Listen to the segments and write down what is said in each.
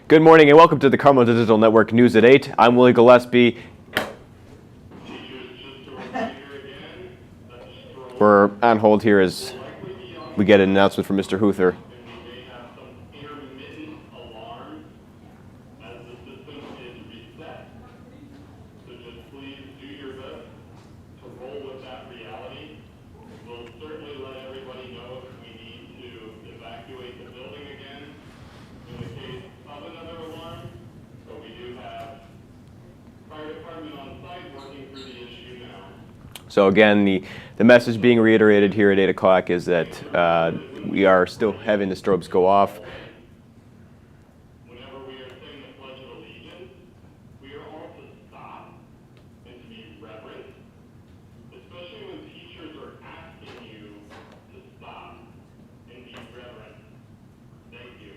Good morning and welcome to the Carmel Digital Network News at 8. I'm Willie Gillespie. We're on hold here as we get an announcement from Mr. Huther. So again, the message being reiterated here at 8 o'clock is that we are still having the strobes go off. Whenever we are saying the Pledge of Allegiance, we are all to stop and to be reverent, especially when teachers are asking you to stop and be reverent. Thank you.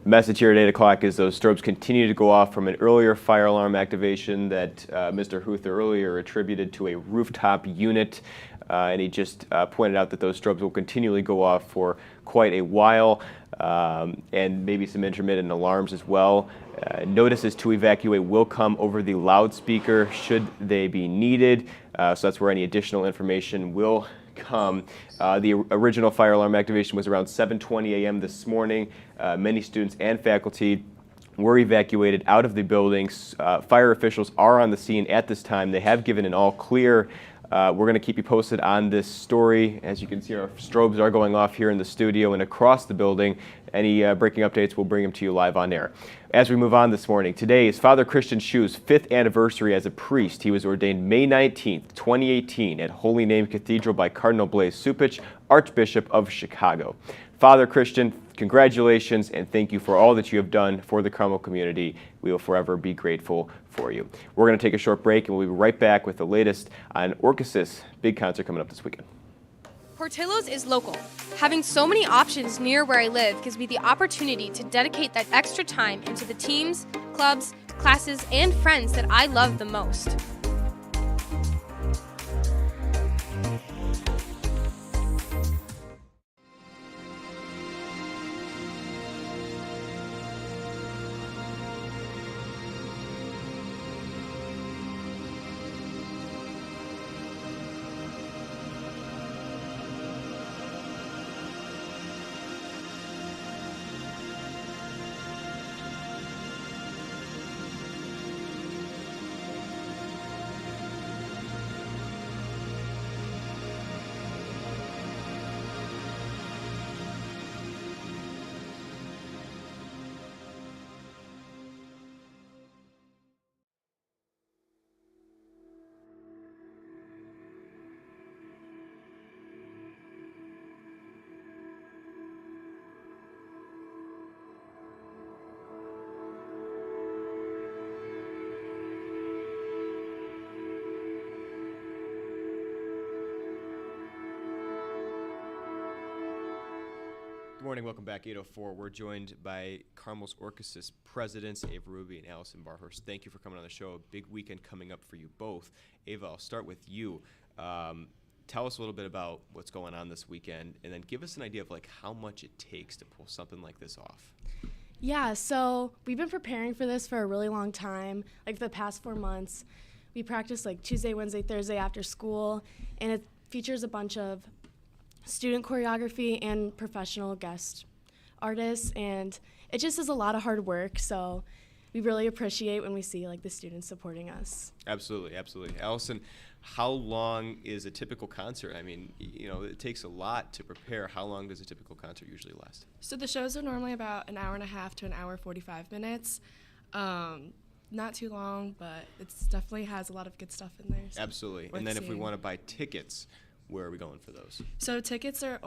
The message here at 8 o'clock is those strobes continue to go off from an earlier fire alarm activation that Mr. Huther earlier attributed to a rooftop unit. And he just pointed out that those strobes will continually go off for quite a while, and maybe some intermittent alarms as well. Notices to evacuate will come over the loudspeaker should they be needed. So that's where any additional information will come. The original fire alarm activation was around 7:20 a.m. this morning. Many students and faculty were evacuated out of the buildings. Fire officials are on the scene at this time. They have given an all clear. We're going to keep you posted on this story. As you can see, our strobes are going off here in the studio and across the building. Any breaking updates, we'll bring them to you live on air. As we move on this morning, today is Father Christian Schu's 5th anniversary as a priest. He was ordained May 19th, 2018 at Holy Name Cathedral by Cardinal Blaise Cupich, Archbishop of Chicago. Father Christian, congratulations and thank you for all that you have done for the Carmel community. We will forever be grateful for you. We're going to take a short break and we'll be right back with the latest on Orchestra's big concert coming up this weekend. Portillo's is local. Having so many options near where I live gives me the opportunity to dedicate that extra time into the teams, clubs, classes, and friends that I love the most. Good morning, welcome back, 8:04. We're joined by Carmel's Orchestra's presidents, Ava Ruby and Allison Barhurst. Thank you for coming on the show. A big weekend coming up for you both. Ava, I'll start with you. Tell us a little bit about what's going on this weekend, and then give us an idea of like how much it takes to pull something like this off. Yeah, so we've been preparing for this for a really long time, like the past 4 months. We practice like Tuesday, Wednesday, Thursday after school, and it features a bunch of student choreography and professional guest artists, and it just is a lot of hard work, so we really appreciate when we see like the students supporting us. Absolutely, absolutely. Allison, how long is a typical concert? I mean, you know, it takes a lot to prepare. How long does a typical concert usually last? So the shows are normally about an hour and a half to an hour 45 minutes. Not too long, but it definitely has a lot of good stuff in there. So Absolutely. And then if we want to buy tickets, where are we going for those? So tickets are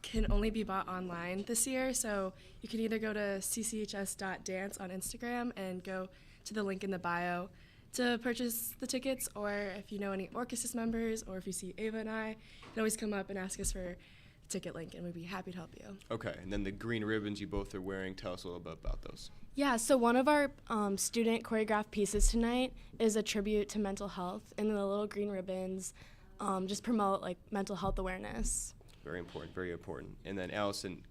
can only be bought online this year. So you can either go to cchs.dance on Instagram and go to the link in the bio to purchase the tickets, or if you know any Orchestra members, or if you see Ava and I, you can always come up and ask us for a ticket link, and we'd be happy to help you. Okay, and then the green ribbons you both are wearing, tell us a little bit about those. Yeah, so one of our student choreographed pieces tonight is a tribute to mental health, and the little green ribbons just promote like mental health awareness. Very important, very important. And then Allison,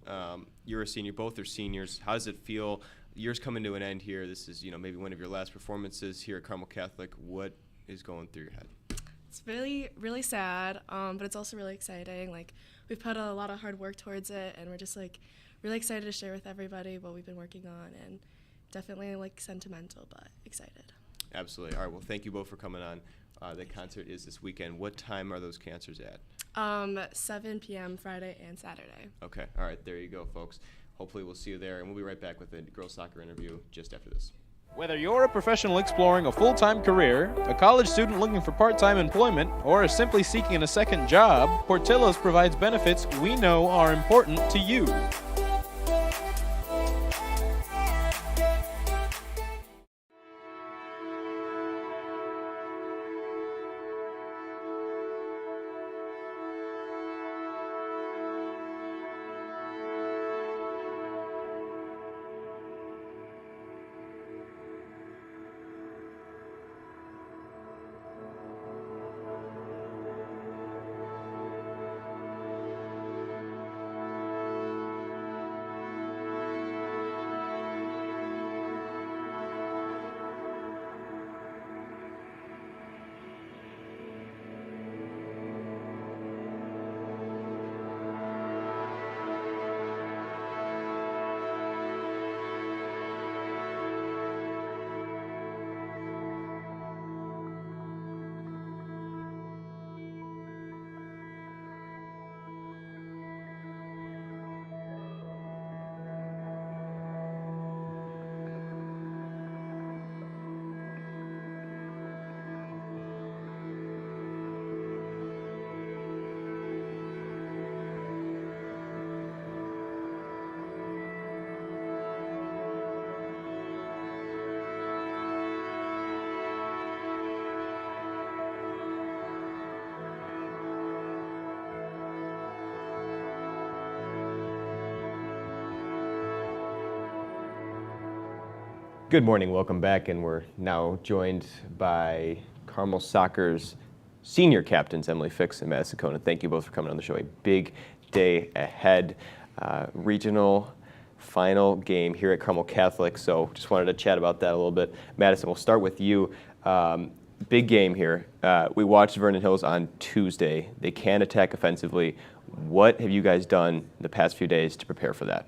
you're a senior. Both are seniors. How does it feel? Year's coming to an end here. This is, maybe one of your last performances here at Carmel Catholic. What is going through your head? It's really, really sad, but it's also really exciting. Like, we've put a lot of hard work towards it, and we're just, really excited to share with everybody what we've been working on, and definitely, sentimental, but excited. Absolutely. All right, well, thank you both for coming on. The concert is this weekend. What time are those concerts at? 7 p.m. Friday and Saturday. Okay. All right, there you go, folks. Hopefully we'll see you there, and we'll be right back with a girls soccer interview just after this. Whether you're a professional exploring a full-time career, a college student looking for part-time employment, or simply seeking a second job, Portillo's provides benefits we know are important to you. Good morning, welcome back, and we're now joined by Carmel Soccer's senior captains, Emily Fix and Madison Conan. Thank you both for coming on the show. A big day ahead. Regional final game here at Carmel Catholic, so just wanted to chat about that a little bit. Madison, we'll start with you. Big game here. We watched Vernon Hills on Tuesday. They can attack offensively. What have you guys done the past few days to prepare for that?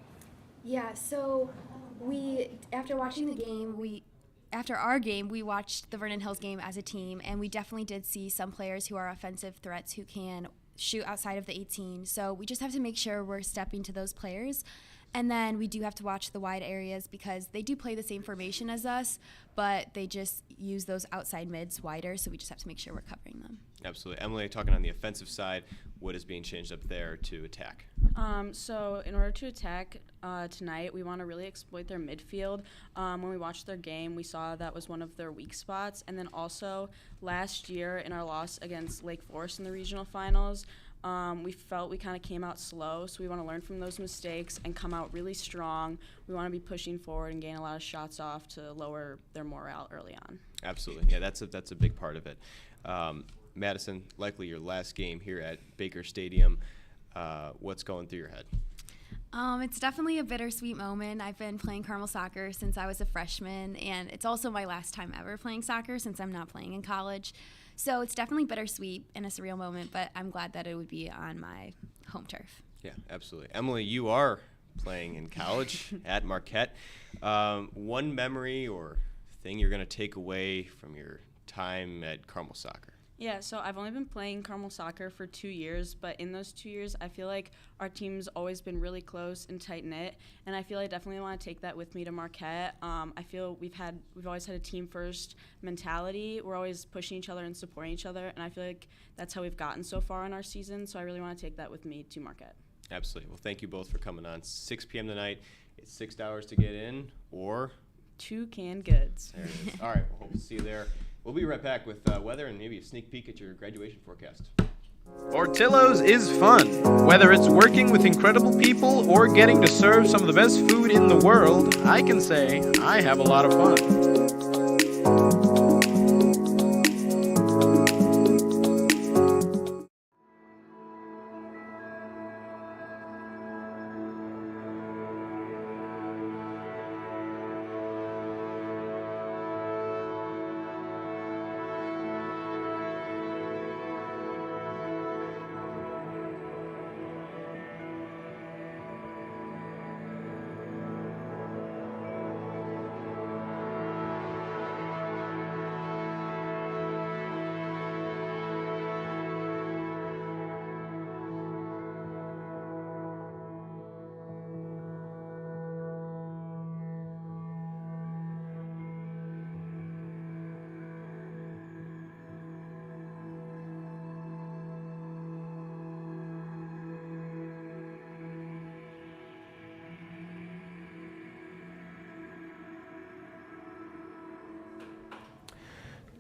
Yeah, so after watching the game, after our game, we watched the Vernon Hills game as a team, and we definitely did see some players who are offensive threats who can shoot outside of the 18. So we just have to make sure we're stepping to those players. And then we do have to watch the wide areas because they do play the same formation as us, but they just use those outside mids wider, so we just have to make sure we're covering them. Absolutely. Emily, talking on the offensive side, what is being changed up there to attack? So in order to attack tonight, we want to really exploit their midfield. When we watched their game, we saw that was one of their weak spots. And then also last year in our loss against Lake Forest in the regional finals, we felt we kind of came out slow, so we want to learn from those mistakes and come out really strong. We want to be pushing forward and gain a lot of shots off to lower their morale early on. Absolutely. Yeah, that's a big part of it. Madison, likely your last game here at Baker Stadium. What's going through your head? It's definitely a bittersweet moment. I've been playing Carmel soccer since I was a freshman, and it's also my last time ever playing soccer since I'm not playing in college. So it's definitely bittersweet and a surreal moment, but I'm glad that it would be on my home turf. Yeah, absolutely. Emily, you are playing in college at Marquette. One memory or thing you're going to take away from your time at Carmel soccer? Yeah, so I've only been playing Carmel soccer for 2 years, but in those 2 years, I feel like our team's always been really close and tight-knit, and I feel I definitely want to take that with me to Marquette. I feel we've always had a team-first mentality. We're always pushing each other and supporting each other, and I feel like that's how we've gotten so far in our season, so I really want to take that with me to Marquette. Absolutely. Well, thank you both for coming on. 6 p.m. tonight. It's $6 to get in, or 2 canned goods. There it is. All right, we'll hope to see you there. We'll be right back with weather and maybe a sneak peek at your graduation forecast. Portillo's is fun. Whether it's working with incredible people or getting to serve some of the best food in the world, I can say I have a lot of fun.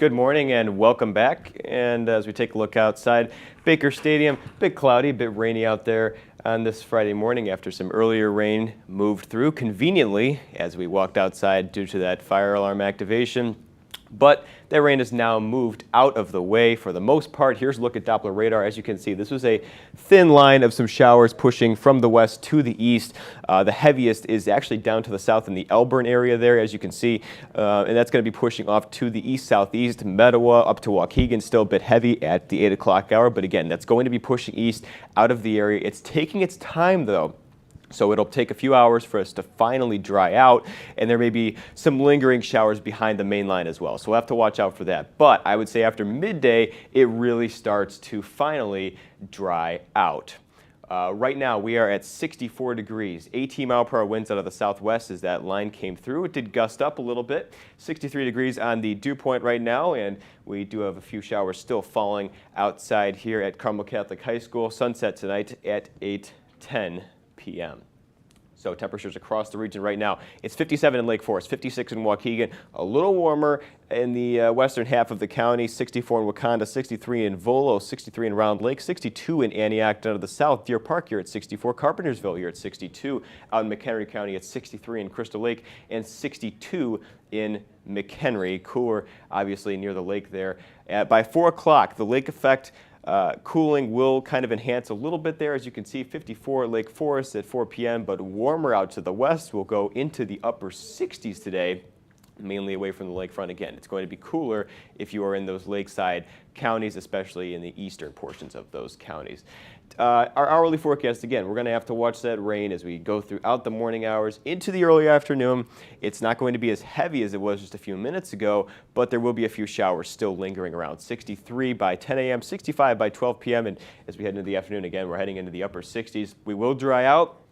Good morning and welcome back. And as we take a look outside, Baker Stadium, a bit cloudy, a bit rainy out there on this Friday morning after some earlier rain moved through conveniently as we walked outside due to that fire alarm activation. But that rain has now moved out of the way for the most part. Here's a look at Doppler radar. As you can see, this was a thin line of some showers pushing from the west to the east. The heaviest is actually down to the south in the Elburn area there, as you can see, and that's going to be pushing off to the east-southeast. Mettawa up to Waukegan, still a bit heavy at the 8 o'clock hour, but again, that's going to be pushing east out of the area. It's taking its time, though. So it'll take a few hours for us to finally dry out, and there may be some lingering showers behind the main line as well. So we'll have to watch out for that. But I would say after midday, it really starts to finally dry out. Right now, we are at 64 degrees, 18 mile per hour winds out of the southwest as that line came through. It did gust up a little bit, 63 degrees on the dew point right now, and we do have a few showers still falling outside here at Carmel Catholic High School. Sunset tonight at 8:10 p.m. So temperatures across the region right now, it's 57 in Lake Forest, 56 in Waukegan, a little warmer in the western half of the county, 64 in Wakanda, 63 in Volo, 63 in Round Lake, 62 in Antioch. Down to the south, Deer Park here at 64, Carpentersville here at 62, out in McHenry County at 63 in Crystal Lake, and 62 in McHenry. Cooler, obviously, near the lake there. By 4 o'clock, the lake effect cooling will kind of enhance a little bit there. As you can see, 54 at Lake Forest at 4 p.m., but warmer out to the west. Will go into the upper 60s today, mainly away from the lakefront again. It's going to be cooler if you are in those lakeside counties, especially in the eastern portions of those counties. Our hourly forecast, again, we're going to have to watch that rain as we go throughout the morning hours into the early afternoon. It's not going to be as heavy as it was just a few minutes ago, but there will be a few showers still lingering around. 63 by 10 a.m., 65 by 12 p.m., and as we head into the afternoon, again, we're heading into the upper 60s. We will dry out.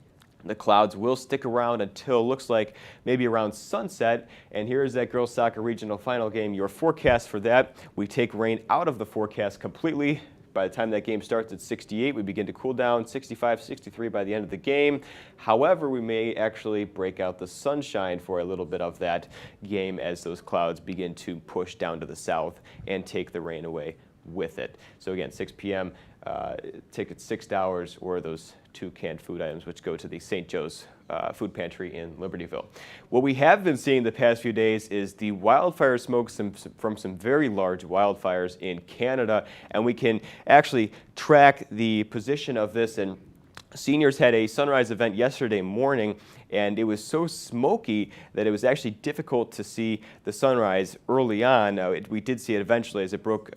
The clouds will stick around until looks like maybe around sunset. And here's that girls soccer regional final game. Your forecast for that, we take rain out of the forecast completely. By the time that game starts at 68, we begin to cool down, 65, 63 by the end of the game. However, we may actually break out the sunshine for a little bit of that game as those clouds begin to push down to the south and take the rain away with it. So again, 6 p.m., tickets $6, or those 2 canned food items which go to the St. Joe's food pantry in Libertyville. What we have been seeing the past few days is the wildfire smoke from some very large wildfires in Canada, and we can actually track the position of this. And seniors had a sunrise event yesterday morning, and it was so smoky that it was actually difficult to see the sunrise early on. We did see it eventually as it broke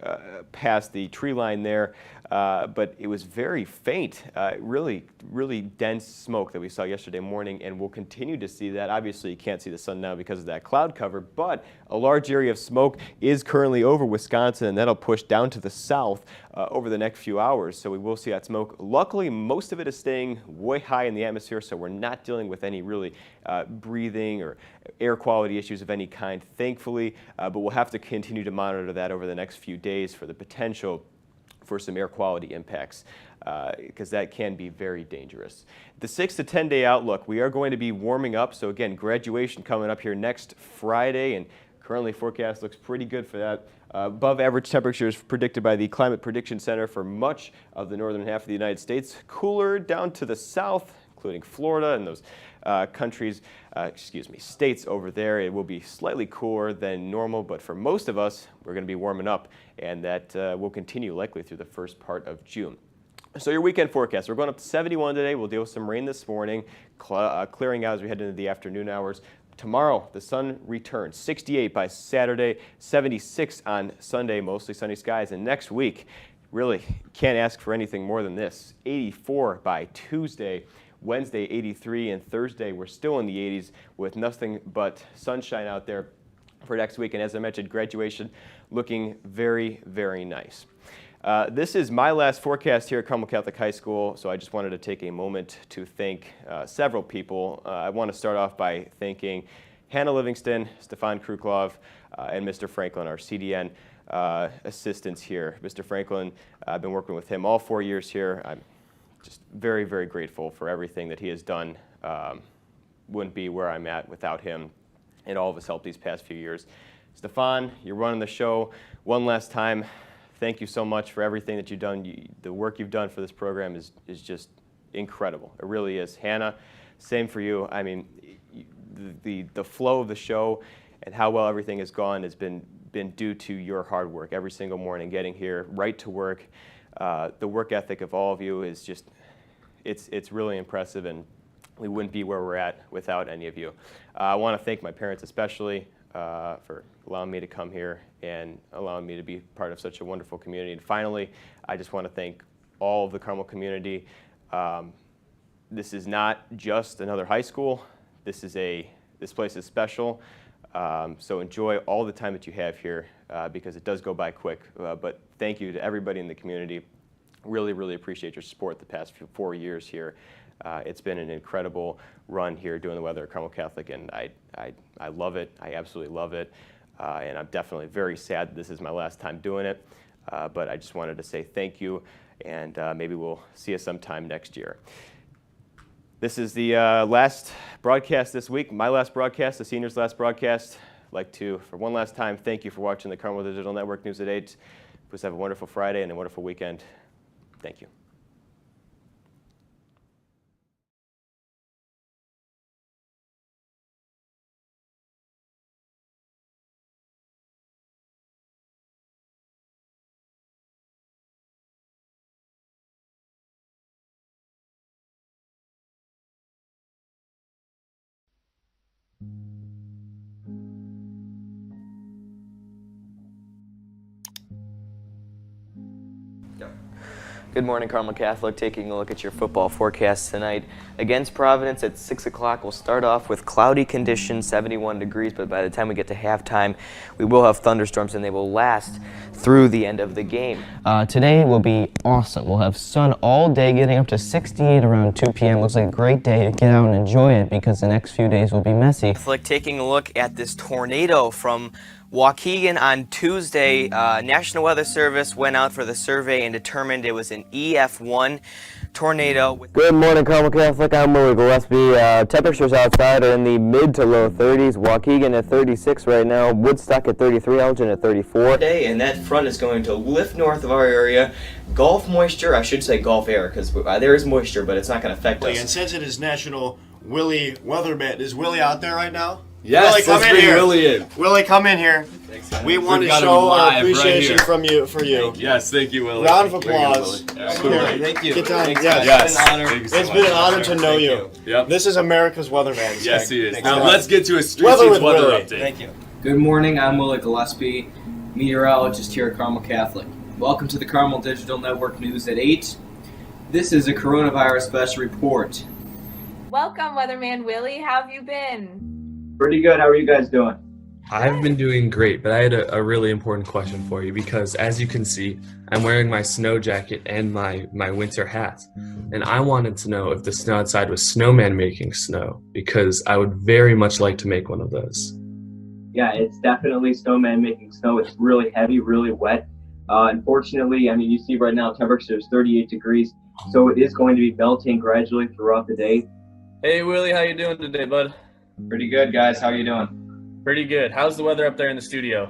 past the tree line there, but it was very faint, really dense smoke that we saw yesterday morning, and we'll continue to see that. Obviously, you can't see the sun now because of that cloud cover, but a large area of smoke is currently over Wisconsin, and that'll push down to the south over the next few hours, so we will see that smoke. Luckily, most of it is staying way high in the atmosphere, so we're not dealing with any really breathing or air quality issues of any kind, thankfully, but we'll have to continue to monitor that over the next few days for the potential for some air quality impacts, because that can be very dangerous. The 6 to 10 day outlook, we are going to be warming up. So again, graduation coming up here next Friday, and currently forecast looks pretty good for that. Above average temperatures predicted by the Climate Prediction Center for much of the northern half of the United States. Cooler down to the south, including Florida and those states over there. It will be slightly cooler than normal, but for most of us, we're going to be warming up, and that will continue likely through the first part of June. So your weekend forecast, we're going up to 71 today. We'll deal with some rain this morning, clearing out as we head into the afternoon hours. Tomorrow, the sun returns, 68 by Saturday, 76 on Sunday, mostly sunny skies. And next week, really can't ask for anything more than this, 84 by Tuesday. Wednesday, 83, and Thursday, we're still in the 80s with nothing but sunshine out there for next week. And as I mentioned, graduation looking very, very nice. This is my last forecast here at Carmel Catholic High School, so I just wanted to take a moment to thank several people. I want to start off by thanking Hannah Livingston, Stefan Kruklov, and Mr. Franklin, our CDN assistants here. Mr. Franklin, I've been working with him all 4 years here. I'm just very, very grateful for everything that he has done. Wouldn't be where I'm at without him and all of his help these past few years. Stefan, you're running the show. One last time, thank you so much for everything that you've done. The work you've done for this program is just incredible. It really is. Hannah, same for you. I mean, the flow of the show and how well everything has gone has been due to your hard work every single morning, getting here, right to work. The work ethic of all of you is just, it's really impressive, and we wouldn't be where we're at without any of you. I want to thank my parents especially for allowing me to come here and allowing me to be part of such a wonderful community. And finally, I just want to thank all of the Carmel community. This is not just another high school. This place is special. So enjoy all the time that you have here because it does go by quick. But thank you to everybody in the community. Really, really appreciate your support the past 4 years here. It's been an incredible run here doing the weather at Carmel Catholic, and I love it. I absolutely love it. And I'm definitely very sad that this is my last time doing it. But I just wanted to say thank you, and maybe we'll see you sometime next year. This is the last broadcast this week, my last broadcast, the seniors' last broadcast. I'd like to, for one last time, thank you for watching the Carmel Digital Network News at 8. Please have a wonderful Friday and a wonderful weekend. Thank you. Good morning, Carmel Catholic. Taking a look at your football forecast tonight. Against Providence at 6 o'clock, we'll start off with cloudy conditions, 71 degrees, but by the time we get to halftime, we will have thunderstorms, and they will last through the end of the game. Today will be awesome. We'll have sun all day, getting up to 68 around 2 p.m. Looks like a great day to get out and enjoy it because the next few days will be messy. Catholic, taking a look at this tornado from Waukegan on Tuesday. National Weather Service went out for the survey and determined it was an EF1 tornado. Good morning, Carmel Catholic. I'm Willie Gillespie. Temperatures outside are in the mid to low 30s. Waukegan at 36 right now. Woodstock at 33. Elgin at 34. Today, and that front is going to lift north of our area. Gulf moisture, I should say Gulf air, because there is moisture, but it's not going to affect us. And since it is National Willie Weatherman, is Willie out there right now? Yes, Willie, come in here. Willie in. Willie, come in here. Thanks, we want to show our appreciation for you. Yes, thank you, Willie. Round of applause. Thank you. Get down. Thanks, Yes. It's been an honor to know you. Yep. This is America's weatherman. Yes, he is. Thanks, now guys. let's get to a Street Weather Scenes with weather Willie. update. Thank you. Good morning, I'm Willie Gillespie, meteorologist here at Carmel Catholic. Welcome to the Carmel Digital Network News at 8. This is a coronavirus special report. Welcome, Weatherman Willie. How have you been? Pretty good. How are you guys doing? I've been doing great, but I had a really important question for you because, as you can see, I'm wearing my snow jacket and my winter hat. And I wanted to know if the snow outside was snowman making snow, because I would very much like to make one of those. Yeah, it's definitely snowman making snow. It's really heavy, really wet. Unfortunately, I mean, you see right now temperature is 38 degrees, so it is going to be melting gradually throughout the day. Hey, Willie, how you doing today, bud? Pretty good, guys. How are you doing? Pretty good. How's the weather up there in the studio?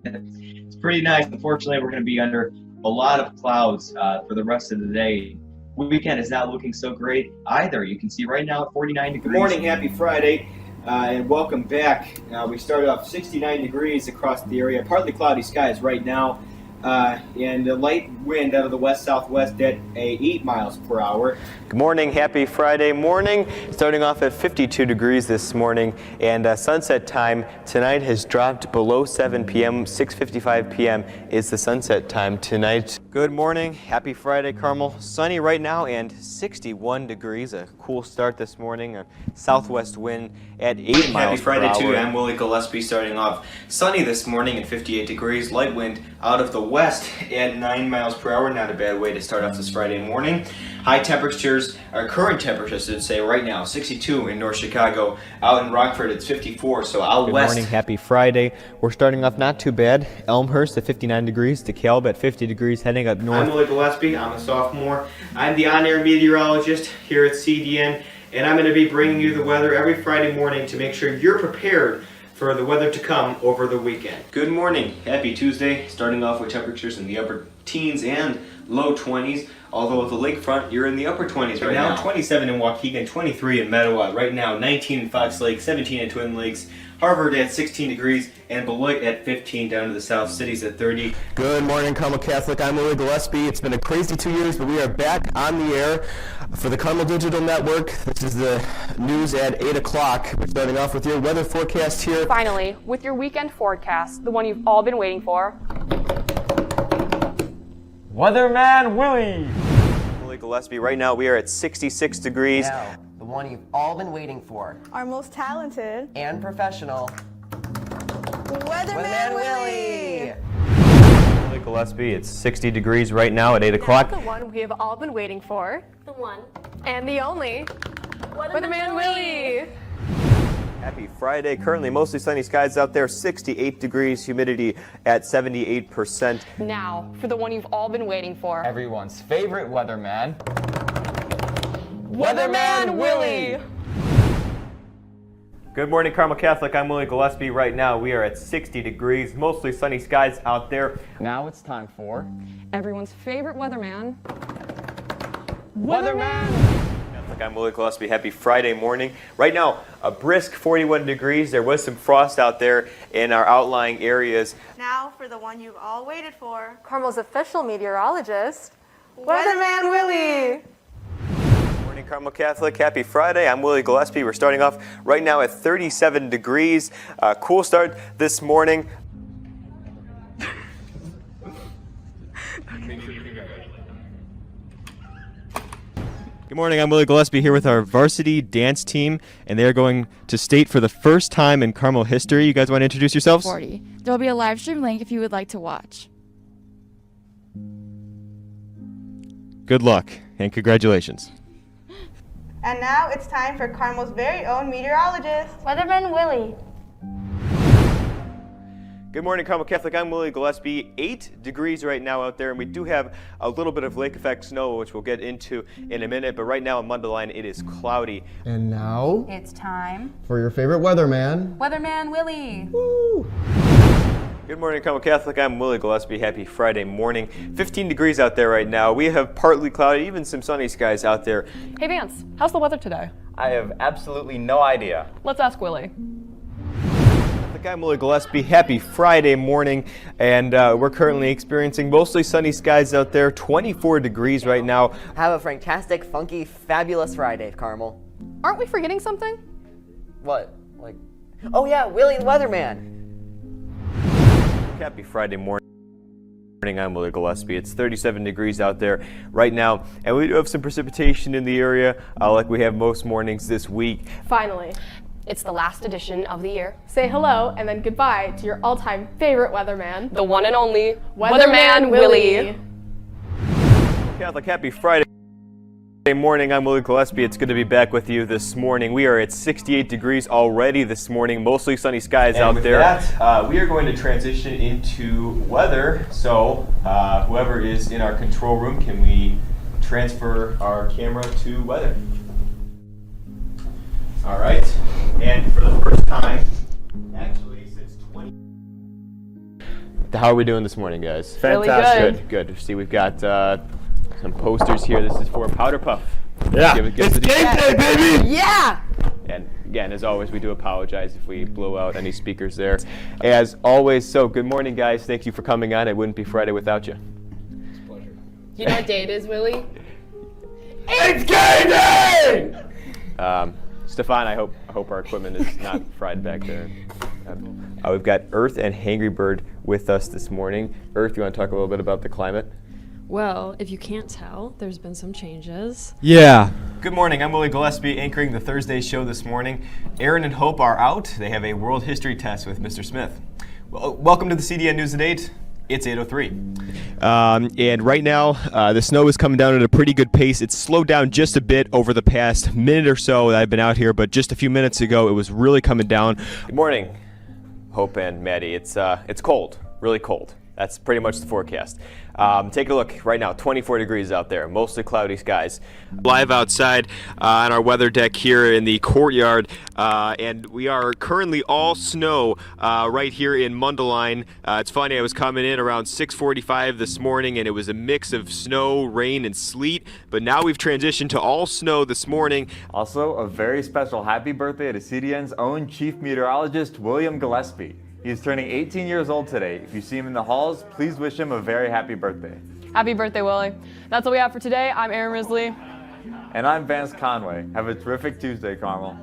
It's pretty nice. Unfortunately, we're going to be under a lot of clouds for the rest of the day. Weekend is not looking so great either. You can see right now at 49 degrees. Good morning, happy Friday, and welcome back. We started off 69 degrees across the area, partly cloudy skies right now, and a light wind out of the west-southwest at 8 miles per hour. Good morning, happy Friday morning. Starting off at 52 degrees this morning, and sunset time tonight has dropped below 7 p.m. 6:55 p.m. is the sunset time tonight. Good morning, happy Friday, Carmel. Sunny right now and 61 degrees. A cool start this morning. A southwest wind at 8 miles per hour. Happy Friday too. I'm Willie Gillespie. Starting off sunny this morning at 58 degrees. Light wind out of the west at 9 miles per hour. Not a bad way to start off this Friday morning. High temperatures, our current temperatures, I should say, right now, 62 in North Chicago. Out in Rockford, it's 54, so out Good west. morning, happy Friday. We're starting off not too bad. Elmhurst at 59 degrees, DeKalb at 50 degrees, heading up north. I'm Willie Gillespie. I'm a sophomore. I'm the on-air meteorologist here at CDN, and I'm going to be bringing you the weather every Friday morning to make sure you're prepared for the weather to come over the weekend. Good morning, happy Tuesday. Starting off with temperatures in the upper teens and low 20s. Although at the lakefront, you're in the upper 20s right now. 27 in Waukegan, 23 in Mettawa. Right now, 19 in Fox Lake, 17 in Twin Lakes. Harvard at 16 degrees, and Beloit at 15, down to the South Cities at 30. Good morning, Carmel Catholic. I'm Willie Gillespie. It's been a crazy 2 years, but we are back on the air for the Carmel Digital Network. This is the news at 8 o'clock. We're starting off with your weather forecast here. Finally, with your weekend forecast, the one you've all been waiting for. Weatherman Willie! Willie Gillespie. Right now we are at 66 degrees. Now, the one you've all been waiting for. Our most talented And professional. Weatherman Willie! Willie Gillespie, it's 60 degrees right now at 8 o'clock. The one we have all been waiting for. The one. And the only. Weatherman Willie! Happy Friday. Currently mostly sunny skies out there, 68 degrees, humidity at 78%. Now, for the one you've all been waiting for. Everyone's favorite weatherman. Weatherman Willie! Good morning, Carmel Catholic. I'm Willie Gillespie. Right now we are at 60 degrees, mostly sunny skies out there. Now it's time for Everyone's favorite weatherman. Weatherman! I'm Willie Gillespie. Happy Friday morning. Right now, a brisk 41 degrees. There was some frost out there in our outlying areas. Now for the one you've all waited for. Carmel's official meteorologist, Weatherman Willie! Morning, Carmel Catholic. Happy Friday. I'm Willie Gillespie. We're starting off right now at 37 degrees. Cool start this morning. Good morning, I'm Willie Gillespie here with our varsity dance team, and they're going to state for the first time in Carmel history. You guys want to introduce yourselves? 40. There will be a live stream link if you would like to watch. Good luck, and congratulations. And now it's time for Carmel's very own meteorologist, Weatherman Willie. Good morning, Carmel Catholic. I'm Willie Gillespie. 8 degrees right now out there, and we do have a little bit of lake effect snow, which we'll get into in a minute. But right now in Mundelein, it is cloudy. And now It's time. for your favorite weatherman. Weatherman Willie. Good morning, Carmel Catholic. I'm Willie Gillespie. Happy Friday morning. 15 degrees out there right now. We have partly cloudy, even some sunny skies out there. Hey Vance, how's the weather today? I have absolutely no idea. Let's ask Willie. I'm Willie Gillespie. Happy Friday morning, and we're currently experiencing mostly sunny skies out there. 24 degrees right now. Have a fantastic, funky, fabulous Friday, Carmel. Aren't we forgetting something? What? Like, oh yeah, Willie the weatherman. Happy Friday morning. I'm Willie Gillespie. It's 37 degrees out there right now, and we do have some precipitation in the area, like we have most mornings this week. Finally, it's the last edition of the year. Say hello and then goodbye to your all-time favorite weatherman, the one and only Weatherman Willie. Catholic, happy Friday morning. I'm Willie Gillespie. It's good to be back with you this morning. We are at 68 degrees already this morning, mostly sunny skies And out with there. that, we are going to transition into weather. So, whoever is in our control room, can we transfer our camera to weather? All right. And for the first time, actually since 20. How are we doing this morning, guys? Fantastic. Really good. Good. See, we've got some posters here. This is for Powder Puff. Yeah. It's game day, baby! Yeah! And again, as always, we do apologize if we blow out any speakers there. As always, so good morning, guys. Thank you for coming on. It wouldn't be Friday without you. It's a pleasure. You know what day it is, Willie? It's game day! Stefan, I hope our equipment is not fried back there. We've got Earth and Hangry Bird with us this morning. Earth, you want to talk a little bit about the climate? Well, if you can't tell, there's been some changes. Yeah. Good morning. I'm Willie Gillespie, anchoring the Thursday show this morning. Aaron and Hope are out. They have a world history test with Mr. Smith. Well, welcome to the CDN News at 8. It's 8:03. And right now, the snow is coming down at a pretty good pace. It's slowed down just a bit over the past minute or so that I've been out here, but just a few minutes ago, it was really coming down. Good morning, Hope and Maddie. It's cold, really cold. That's pretty much the forecast. Take a look right now, 24 degrees out there, mostly cloudy skies. Live outside on our weather deck here in the courtyard, and we are currently all snow right here in Mundelein. It's funny, I was coming in around 6:45 this morning, and it was a mix of snow, rain, and sleet, but now we've transitioned to all snow this morning. Also, a very special happy birthday to CDN's own Chief Meteorologist Willie Gillespie. He's turning 18 years old today. If you see him in the halls, please wish him a very happy birthday. Happy birthday, Willie. That's all we have for today. I'm Aaron Risley. And I'm Vance Conway. Have a terrific Tuesday, Carmel.